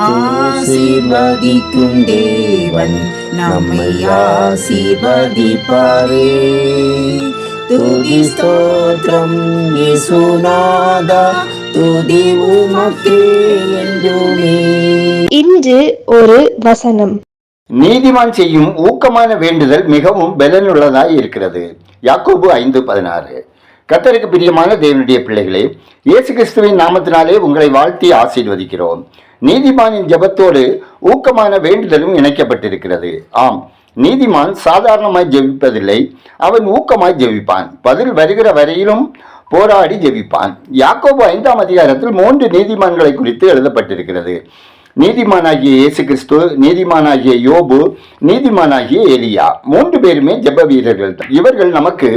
ஆசீர்வதிக்கும் தேவன் நம்மை ஆசீர்வதிப்பாரே. துதி ஸ்தோத்திரம் இயேசுநாதா, துதி உமக்கே என்றுமே. இன்று ஒரு வசனம். நீதிமான் செய்யும் ஊக்கமான வேண்டுதல் மிகவும் பலனுள்ளதாய் இருக்கிறது. யாக்கோபு 5:16. கர்த்தருக்கு பிரியமான தேவனுடைய பிள்ளைகளே, இயேசு கிறிஸ்துவின் நாமத்தினாலே உங்களை வாழ்த்தி ஆசீர்வதிக்கிறோம். நீதிமானின் ஜெபத்தோடு ஊக்கமான வேண்டுதலும் இணைக்கப்பட்டிருக்கிறது. ஆம், நீதிமான் சாதாரணமாய் ஜெபிப்பதில்லை, அவன் ஊக்கமாய் ஜெபிப்பான். பதில் வருகிற வரையிலும் போராடி ஜெபிப்பான். யாக்கோபு 5ஆம் அதிகாரத்தில் 3 நீதிமான்களை குறித்து எழுதப்பட்டிருக்கிறது. நீதிமானாகிய இயேசு கிறிஸ்து, நீதிமானாகிய யோபு, நீதிமானாகிய எலியா. 3 பேருமே ஜெப வீரர்கள். இவர்கள் நமக்கு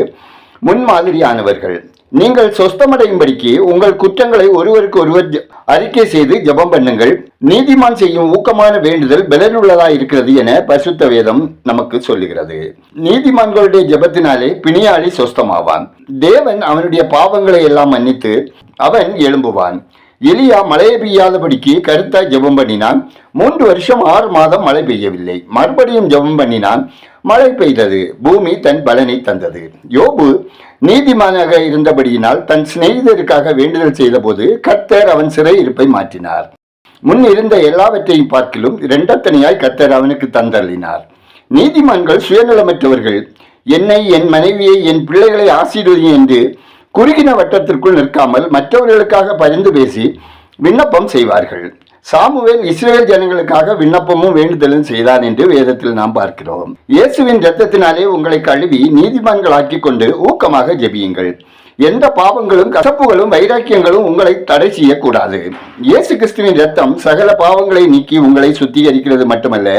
முன்மாதிரியானவர்கள். நீங்கள் சொஸ்தமடையும்படிக்கு உங்கள் குற்றங்களை ஒருவருக்கு ஒருவர் அறிக்கை செய்து ஜெபம் பண்ணுங்கள். நீதிமான் செய்யும் ஊக்கமான வேண்டுதல் பலனுள்ளதா இருக்கிறது என பரிசுத்த வேதம் நமக்கு சொல்லுகிறது. நீதிமான்களுடைய ஜெபத்தினாலே பிணியாளி சொஸ்தமாவான். தேவன் அவனுடைய பாவங்களை எல்லாம் மன்னித்து அவன் எழும்புவான். எலியா மழை பெய்யாதபடிக்கு கருத்தாய் ஜெபம் பண்ணினான். 3 வருஷம் 6 மாதம் மழை பெய்யவில்லை. மறுபடியும் ஜெபம் பண்ணினான், மழை பெய்தது, பூமி தன் பலனை தந்தது. யோபு நீதிமானாக இருந்தபடியினால் தன் சிநேகிதருக்காக வேண்டுதல் செய்த போது கர்த்தர் அவன் சிறையிருப்பை மாற்றினார். முன் இருந்த எல்லாவற்றையும் பார்க்கிலும் 2 தனியாய் கர்த்தர் அவனுக்கு தந்தள்ளினார். நீதிமான்கள் சுயநலமற்றவர்கள். என்னை, என் மனைவியை, என் பிள்ளைகளை ஆசீர்வதி என்று குறுகின வட்டத்திற்குள் நிற்காமல் மற்றவர்களுக்காக பரிந்து பேசி விண்ணப்பம் செய்வார்கள். சாமுவேல் இஸ்ரேல் ஜனங்களுக்காக விண்ணப்பமும் வேண்டுதலும் செய்தான் என்று வேதத்தில் நாம் பார்க்கிறோம். இயேசுவின் இரத்தத்தினாலே உங்களை கழுவி நீதிமான்களாக்கி கொண்டு ஊக்கமாக ஜெபியுங்கள். எந்த பாவங்களும் கசப்புகளும் வைராக்கியங்களும் உங்களை தடை செய்யக்கூடாது. இயேசு கிறிஸ்துவின் இரத்தம் சகல பாவங்களை நீக்கி உங்களை சுத்திகரிக்கிறது மட்டுமல்ல,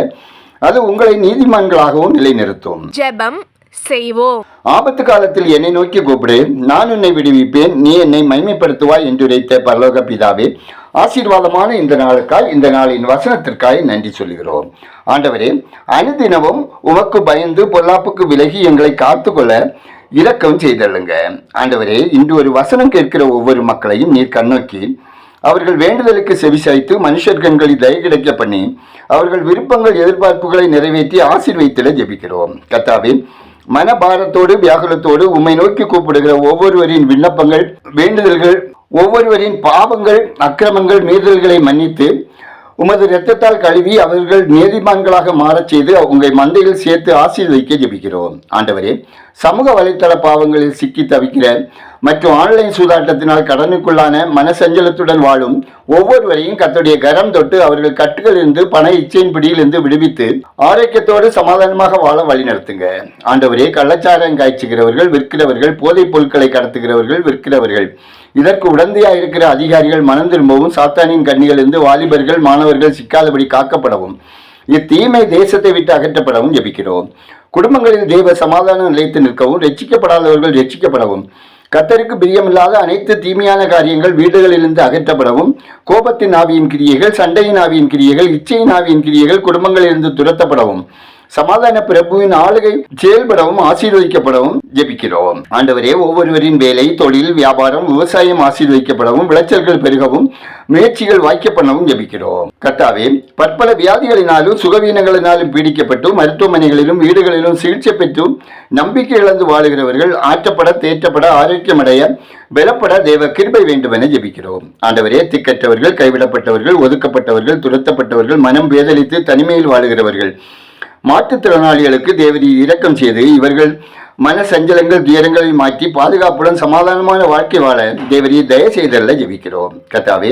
அது உங்களை நீதிமான்களாகவும் நிலைநிறுத்தும். ஜெபம் செய்வோம். ஆபத்து காலத்தில் என்னை நோக்கி கூப்பிடு, நான் உன்னை விடுவிப்பேன், நீ என்னை மகிமைப்படுத்துவாய் என்று உரைத்த பரலோக பிதாவே, ஆசீர்வாதமான இந்த நாளுக்காய், இந்த நாளின் வசனத்திற்காய் நன்றி சொல்கிறோம். ஆண்டவரே, அனுதினமும் உமக்கு பயந்து பொல்லாப்புக்கு விலகி எங்களை காத்துக்கொள்ள இரக்கம் செய்தள்ளுங்க. ஆண்டவரே, இன்று ஒரு வசனம் கேட்கிற ஒவ்வொரு மக்களையும் நீர் கண்ணோக்கி அவர்கள் வேண்டுதலுக்கு செவிசாய்த்து மனுஷர் கண்களில் தயை கிடைக்க பண்ணி அவர்கள் விருப்பங்கள் எதிர்பார்ப்புகளை நிறைவேற்றி ஆசீர்வதித்திட ஜெபிக்கிறோம். கர்த்தாவே, மனபாரத்தோடு வியாகுலத்தோடு உம்மை நோக்கி கூப்பிடுகிற ஒவ்வொருவரின் விண்ணப்பங்கள், வேண்டுதல்கள், ஒவ்வொருவரின் பாவங்கள், அக்கிரமங்கள், மீறல்களை மன்னித்து உமது இரத்தத்தால் கழுவி அவர்கள் நீதிமான்களாக மாறச் செய்து உங்கள் மந்தையில் சேர்த்து ஆசீர்வதிக்க ஜெபிக்கிறோம். ஆண்டவரே, சமூக வலைத்தள பாவங்களில் சிக்கி தவிக்கிற மற்றும் ஆன்லைன் சூதாட்டத்தினால் கடனுக்குள்ளான மனசஞ்சலத்துடன் வாழும் ஒவ்வொருவரையும் கர்த்தருடைய கரம் தொட்டு அவர்கள் கட்டுகளிலிருந்து பண இச்சையின் பிடியிலிருந்து விடுவித்து ஆரோக்கியத்தோடு சமாதானமாக வாழ வழிநடத்துங்க. ஆண்டவரே, கள்ளச்சாரம் காய்ச்சுகிறவர்கள், விற்கிறவர்கள், போதைப் பொருட்களை கடத்துகிறவர்கள், விற்கிறவர்கள், இதற்கு உடந்தையாக இருக்கிற அதிகாரிகள் மனம் திரும்பவும் சாத்தானின் கண்ணிகளிலிருந்து வாலிபர்கள், மாணவர்கள் சிக்காதபடி காக்கப்படவும் இத்தீமை தேசத்தை விட்டு அகற்றப்படவும் ஜெபிக்கிறோம். குடும்பங்களில் தேவ சமாதானம் நிலைத்து நிற்கவும், ரட்சிக்கப்படாதவர்கள் ரட்சிக்கப்படவும், கர்த்தருக்கு பிரியமில்லாத அனைத்து தீமையான காரியங்கள் வீடுகளிலிருந்து அகற்றப்படவும், கோபத்தின் ஆவியின் கிரியைகள், சண்டையின் ஆவியின் கிரியைகள், இச்சையின் ஆவியின் கிரியைகள் குடும்பங்களிலிருந்து துரத்தப்படவும், சமாதான பிரபுவின் ஆளுகை செயல்படவும் ஆசீர்வதிக்கப்படவும் ஜெபிக்கிறோம். ஆண்டவரே, ஒவ்வொருவரின் வேலை, தொழில், வியாபாரம், விவசாயம் ஆசீர்வதிக்கப்படவும், விளைச்சல்கள் பெருகவும், முயற்சிகள் வாய்க்கப்படவும் ஜெபிக்கிறோம். கர்த்தாவே, பற்பல வியாதிகளினாலும் சுகவீனங்களினாலும் பீடிக்கப்பட்டு மருத்துவமனைகளிலும் வீடுகளிலும் சிகிச்சை பெற்றும் நம்பிக்கை இழந்து வாழுகிறவர்கள் ஆற்றப்பட, தேற்றப்பட, ஆரோக்கியமடைய, பலப்பட தேவ கிருபை வேண்டும் என ஜெபிக்கிறோம். ஆண்டவரே, திக்கற்றவர்கள், கைவிடப்பட்டவர்கள், ஒதுக்கப்பட்டவர்கள், துரத்தப்பட்டவர்கள், மனம் வேதளித்து தனிமையில் வாழுகிறவர்கள், மாற்றுத்திறனாளிகளுக்கு தேவரீ இரக்கம் செய்து இவர்கள் மன சஞ்சலங்கள், துயரங்களை மாற்றி பாதுகாப்புடன் சமாதானமான வாழ்க்கை வாழ தேவரீ தயவு செய்தல்ல ஜெபிக்கிறோம். கர்த்தாவே,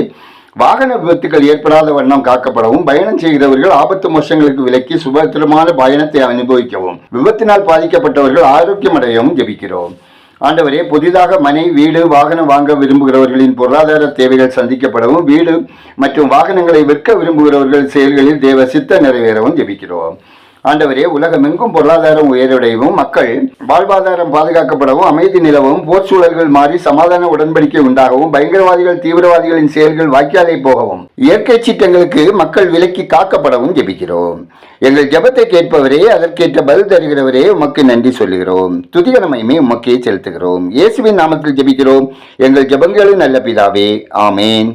வாகன விபத்துக்கள் ஏற்படாத வண்ணம் காக்கப்படவும், பயணம் செய்கிறவர்கள் ஆபத்து மோசங்களுக்கு விலக்கி சுபத்திரமான பயணத்தை அனுபவிக்கவும், விபத்தினால் பாதிக்கப்பட்டவர்கள் ஆரோக்கியம் அடையவும் ஜெபிக்கிறோம். ஆண்டவரே, புதிதாக மனை, வீடு, வாகனம் வாங்க விரும்புகிறவர்களின் பொருளாதார தேவைகள் சந்திக்கப்படவும், வீடு மற்றும் வாகனங்களை விற்க விரும்புகிறவர்கள் செயல்களில் தேவ சித்த நிறைவேறவும் ஜெபிக்கிறோம். ஆண்டவரே, உலகமெங்கும் பொருளாதாரம் உயரடையவும், மக்கள் வாழ்வாதாரம் பாதுகாக்கப்படவும், அமைதி நிலவும், போர் சூழல்கள் மாறி சமாதான உடன்படிக்கை உண்டாகவும், பயங்கரவாதிகள், தீவிரவாதிகளின் செயல்கள் வாய்க்காலே போகவும், இயற்கை சீற்றங்களுக்கு மக்கள் விலக்கி காக்கப்படவும் ஜெபிக்கிறோம். எங்கள் ஜெபத்தை கேட்பவரே, அதற்கேற்ற பதில் தருகிறவரே, உமக்கு நன்றி சொல்லுகிறோம். துதிகரமையுமே உமக்கே செலுத்துகிறோம். இயேசுவின் நாமத்தில் ஜெபிக்கிறோம் எங்கள் ஜெபங்களும் நல்ல பிதாவே. ஆமேன்.